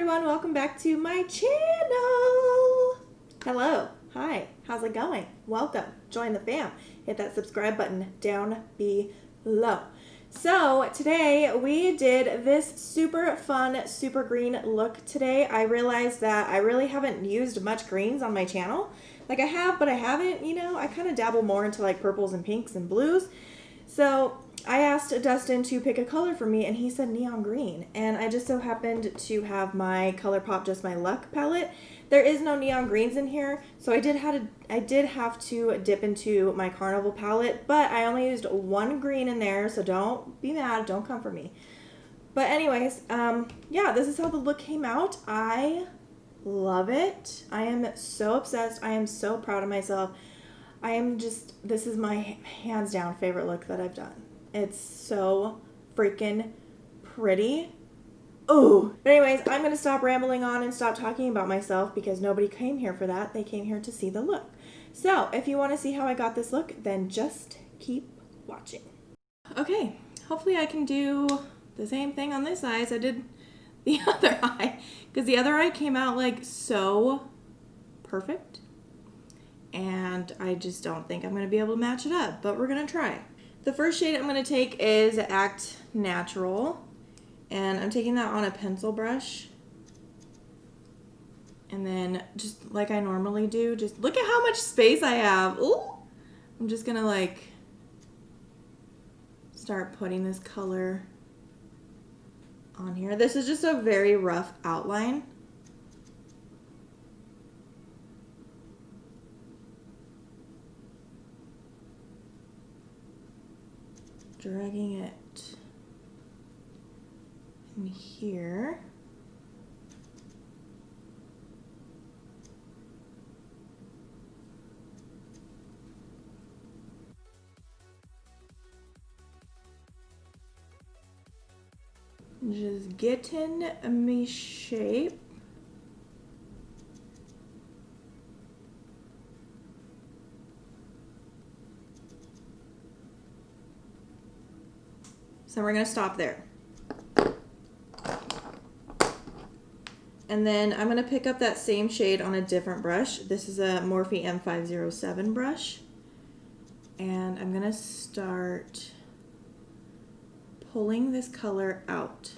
everyone, welcome back to my channel. Hello, hi, how's it going? Welcome, join the fam. Hit that subscribe button down below. So today we did this super fun, super green look today. I realized that I really haven't used much greens on my channel. Like I have, but I haven't, you know, I kind of dabble more into like purples and pinks and blues. So I asked Dustin to pick a color for me and he said neon green. And I just so happened to have my Colourpop Just My Luck palette. There is no neon greens in here, so I did have to dip into my Carnival palette, but I only used one green in there, so don't be mad, don't come for me. But anyways, yeah, this is how the look came out. I love it. I am so obsessed. I am so proud of myself. This is my hands down favorite look that I've done. It's so freaking pretty. Oh, but anyways, I'm going to stop rambling on and stop talking about myself because nobody came here for that. They came here to see the look. So if you want to see how I got this look, then just keep watching. Okay, hopefully I can do the same thing on this eye as I did the other eye, because the other eye came out like so perfect. And I just don't think I'm going to be able to match it up, but we're going to try. The first shade I'm going to take is Act Natural, and I'm taking that on a pencil brush. And then just like I normally do, just look at how much space I have. Ooh! I'm just going to like start putting this color on here. This is just a very rough outline. Dragging it in here. Just getting me shape. So we're going to stop there. And then I'm going to pick up that same shade on a different brush. This is a Morphe M507 brush. And I'm going to start pulling this color out.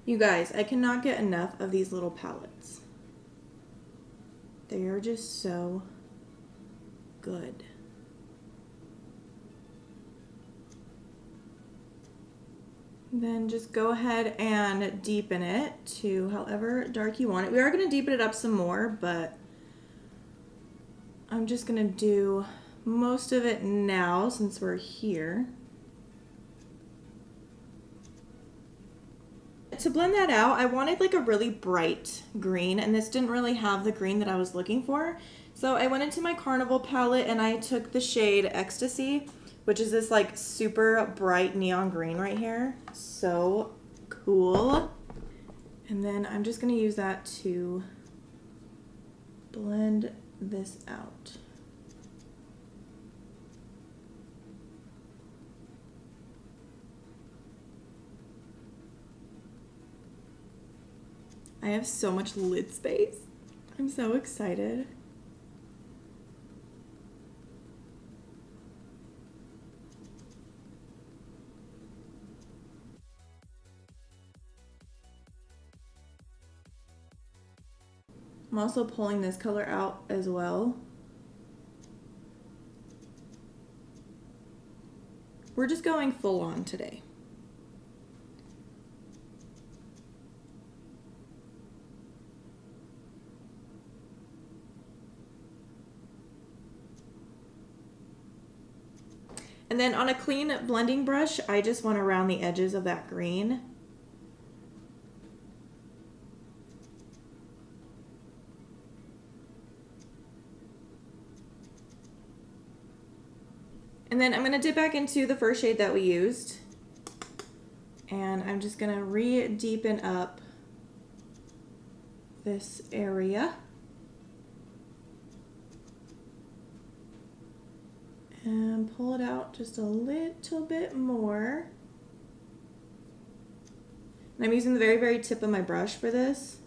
You guys, I cannot get enough of these little palettes. They are just so good. Then just go ahead and deepen it to however dark you want it. We are going to deepen it up some more, but I'm just going to do most of it now since we're here. To blend that out, I wanted like a really bright green, and this didn't really have the green that I was looking for. So I went into my Carnival palette and I took the shade Ecstasy, which is this like super bright neon green right here. So cool. And then I'm just going to use that to blend this out. I have so much lid space. I'm so excited. I'm also pulling this color out as well. We're just going full on today. And then on a clean blending brush, I just want to round the edges of that green. And then I'm going to dip back into the first shade that we used. And I'm just gonna re-deepen up this area. And pull it out just a little bit more. And I'm using the very, very tip of my brush for this.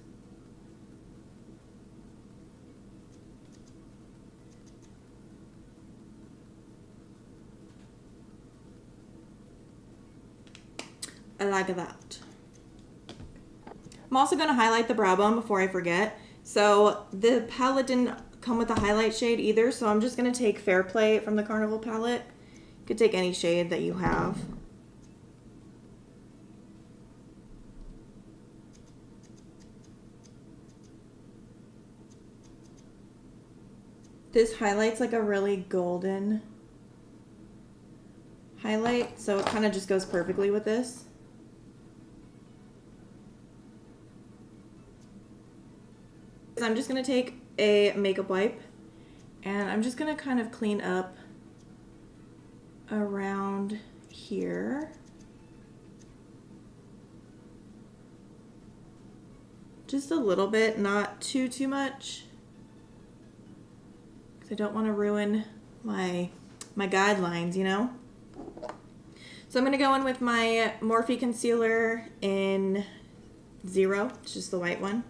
I like that. I'm also going to highlight the brow bone before I forget. So the palette didn't come with a highlight shade either, so I'm just going to take Fair Play from the Carnival palette. You could take any shade that you have. This highlights like a really golden highlight, so it kind of just goes perfectly with this. I'm just going to take a makeup wipe and I'm just going to kind of clean up around here. Just a little bit, not too much, because I don't want to ruin my guidelines, you know? So I'm going to go in with my Morphe concealer in 0, it's just the white one.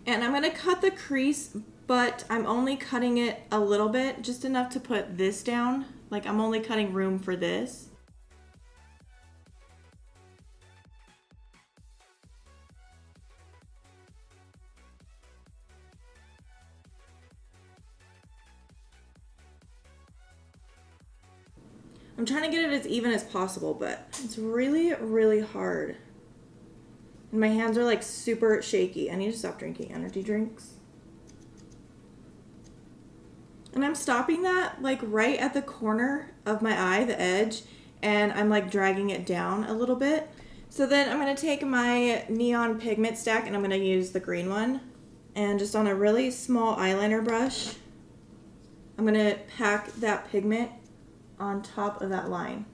And I'm going to cut the crease, but I'm only cutting it a little bit, just enough to put this down. Like I'm only cutting room for this. I'm trying to get it as even as possible, but it's really, really hard. And my hands are like super shaky. I need to stop drinking energy drinks. And I'm stopping that like right at the corner of my eye, the edge, and I'm like dragging it down a little bit. So then I'm going to take my neon pigment stack and I'm going to use the green one. And just on a really small eyeliner brush, I'm going to pack that pigment on top of that line.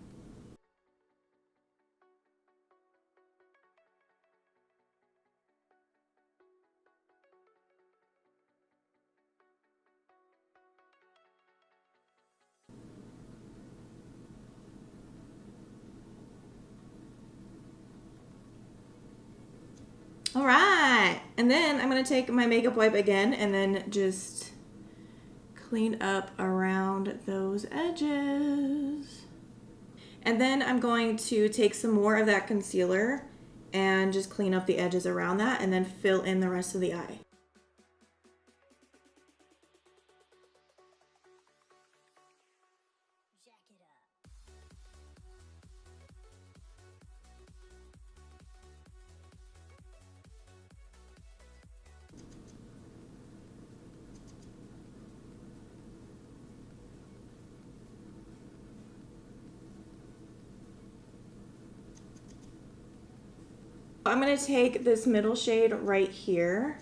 All right, and then I'm gonna take my makeup wipe again and then just clean up around those edges. And then I'm going to take some more of that concealer and just clean up the edges around that and then fill in the rest of the eye. I'm going to take this middle shade right here.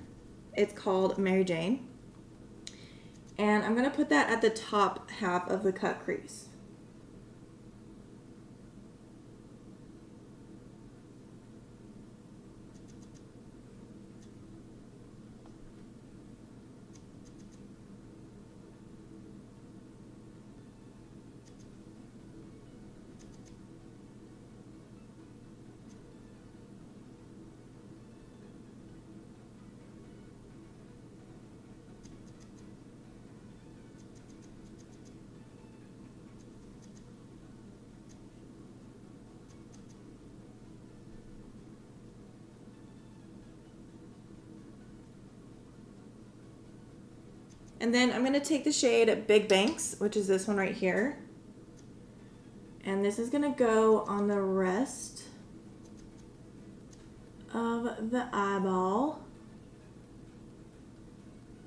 It's called Mary Jane. And I'm going to put that at the top half of the cut crease. And then I'm going to take the shade Big Banks, which is this one right here. And this is going to go on the rest of the eyeball.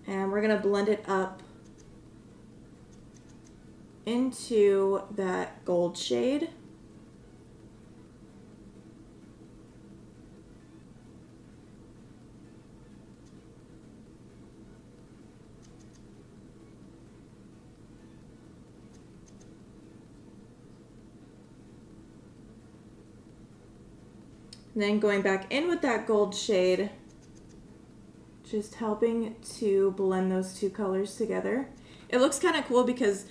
And we're going to blend it up into that gold shade. And then going back in with that gold shade, just helping to blend those two colors together. It looks kind of cool because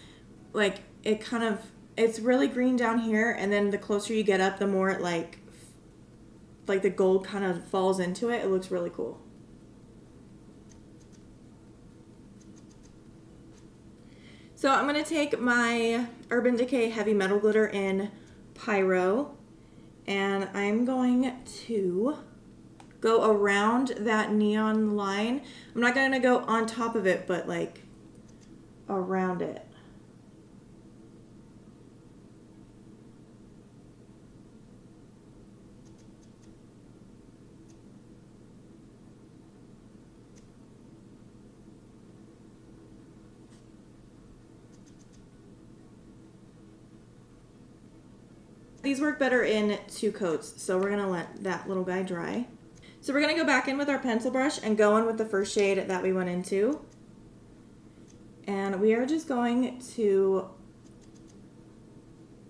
like it's really green down here, and then the closer you get up, the more it like the gold kind of falls into it. It looks really cool. So I'm going to take my Urban Decay Heavy Metal Glitter in Pyro, and I'm going to go around that neon line. I'm not going to go on top of it, but like around it. These work better in two coats, so we're gonna let that little guy dry. So we're gonna go back in with our pencil brush and go in with the first shade that we went into. And we are just going to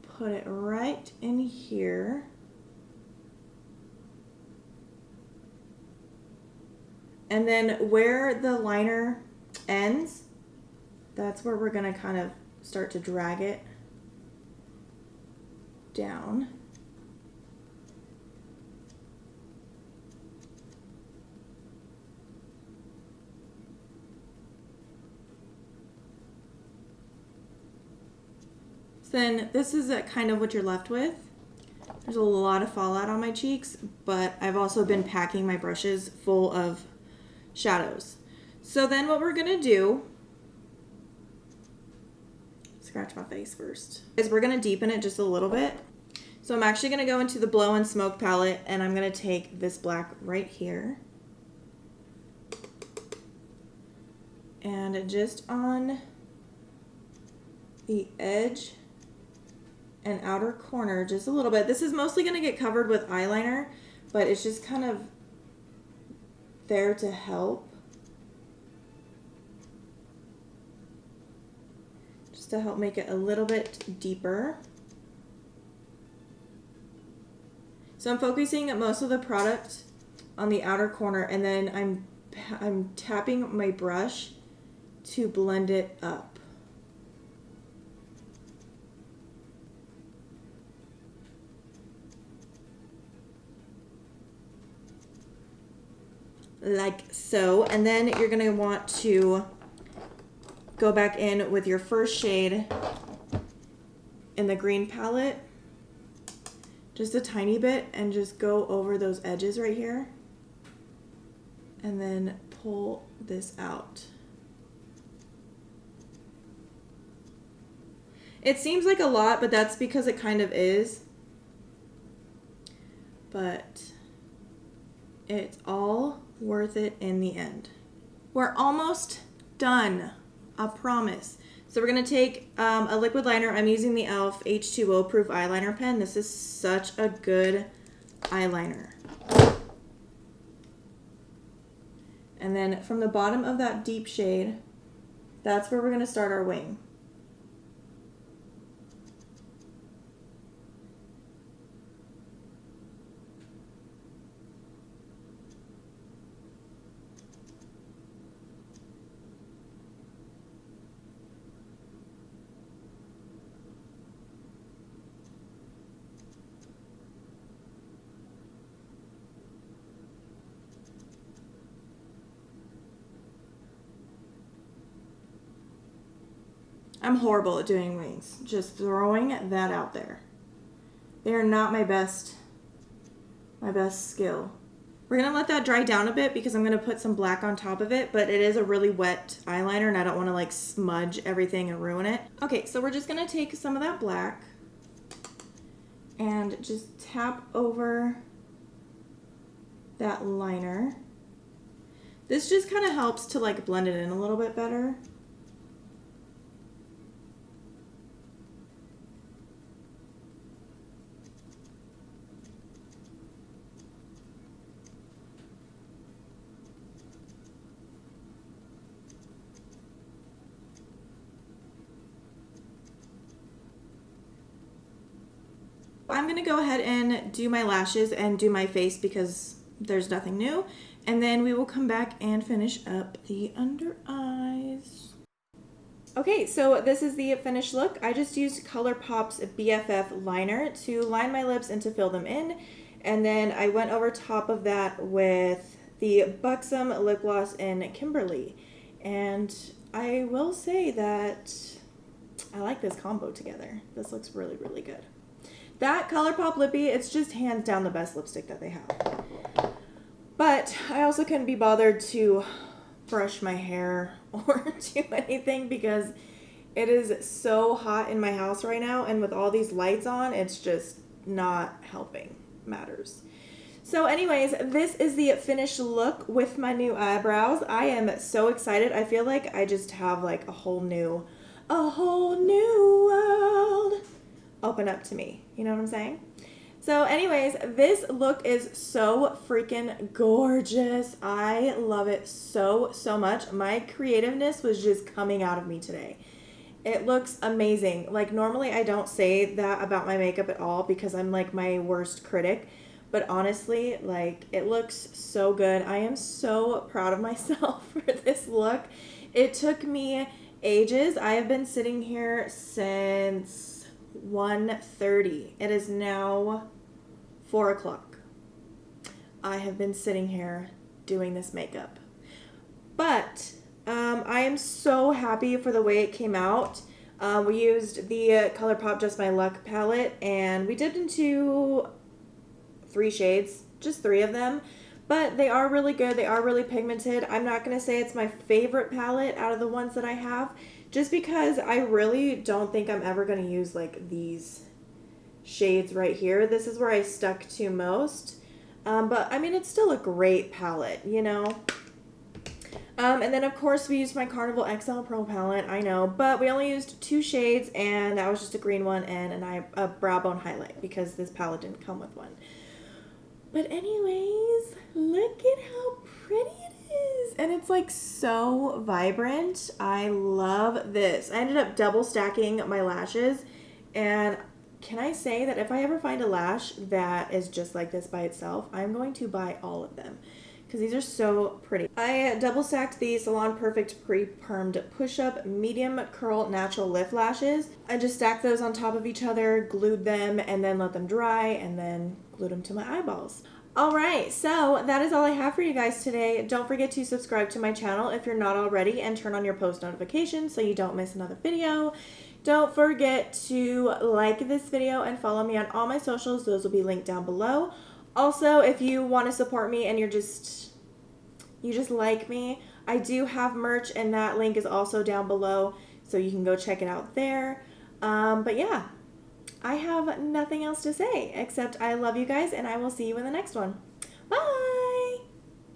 put it right in here. And then where the liner ends, that's where we're gonna kind of start to drag it down. So then this is kind of what you're left with. There's a lot of fallout on my cheeks, but I've also been packing my brushes full of shadows. So then what we're gonna do, scratch my face first, is we're gonna deepen it just a little bit. So I'm actually gonna go into the Blowin Smoke palette, and I'm gonna take this black right here, and just on the edge and outer corner, just a little bit. This is mostly gonna get covered with eyeliner, but it's just kind of there to help. To help make it a little bit deeper. So I'm focusing most of the product on the outer corner, and then I'm tapping my brush to blend it up. Like so, and then you're gonna want to go back in with your first shade in the green palette, just a tiny bit, and just go over those edges right here, and then pull this out. It seems like a lot, but that's because it kind of is, but it's all worth it in the end. We're almost done. I promise. So we're going to take a liquid liner. I'm using the e.l.f. H2O proof eyeliner pen. This is such a good eyeliner. And then from the bottom of that deep shade, that's where we're going to start our wing. I'm horrible at doing wings. Just throwing that out there. They are not my best skill. We're gonna let that dry down a bit because I'm gonna put some black on top of it, but it is a really wet eyeliner and I don't wanna like smudge everything and ruin it. Okay, so we're just gonna take some of that black and just tap over that liner. This just kind of helps to like blend it in a little bit better. I'm going to go ahead and do my lashes and do my face because there's nothing new. And then we will come back and finish up the under eyes. Okay, so this is the finished look. I just used Colourpop's BFF liner to line my lips and to fill them in. And then I went over top of that with the Buxom lip gloss in Kimberly. And I will say that I like this combo together. This looks really, really good. That Colourpop lippie, it's just hands down the best lipstick that they have. But I also couldn't be bothered to brush my hair or do anything because it is so hot in my house right now, and with all these lights on, it's just not helping matters. So anyways, this is the finished look with my new eyebrows. I am so excited. I feel like I just have like a whole new world open up to me. You know what I'm saying? So anyways, this look is so freaking gorgeous. I love it so, so much. My creativeness was just coming out of me today. It looks amazing. Like normally I don't say that about my makeup at all because I'm like my worst critic. But honestly, like it looks so good. I am so proud of myself for this look. It took me ages. I have been sitting here since 1:30. It is now 4 o'clock. I have been sitting here doing this makeup. But I am so happy for the way it came out. We used the Colourpop Just My Luck palette and we dipped into 3 shades, just 3 of them. But they are really good. They are really pigmented. I'm not going to say it's my favorite palette out of the ones that I have, just because I really don't think I'm ever going to use like these shades right here. This is where I stuck to most. But I mean, it's still a great palette, you know. And then of course we used my Carnival XL Pro palette, I know, but we only used 2 shades and that was just a green one and a brow bone highlight because this palette didn't come with one. But anyways, look at how pretty it is. And it's like so vibrant. I love this. I ended up double stacking my lashes. And can I say that if I ever find a lash that is just like this by itself, I'm going to buy all of them because these are so pretty. I double stacked the Salon Perfect Pre-Permed Push-Up Medium Curl Natural Lift Lashes. I just stacked those on top of each other, glued them, and then let them dry, and then glued them to my eyeballs. Alright, so that is all I have for you guys today. Don't forget to subscribe to my channel if you're not already and turn on your post notifications so you don't miss another video. Don't forget to like this video and follow me on all my socials. Those will be linked down below. Also, if you want to support me and you just like me, I do have merch and that link is also down below so you can go check it out there. But yeah, I have nothing else to say except I love you guys and I will see you in the next one.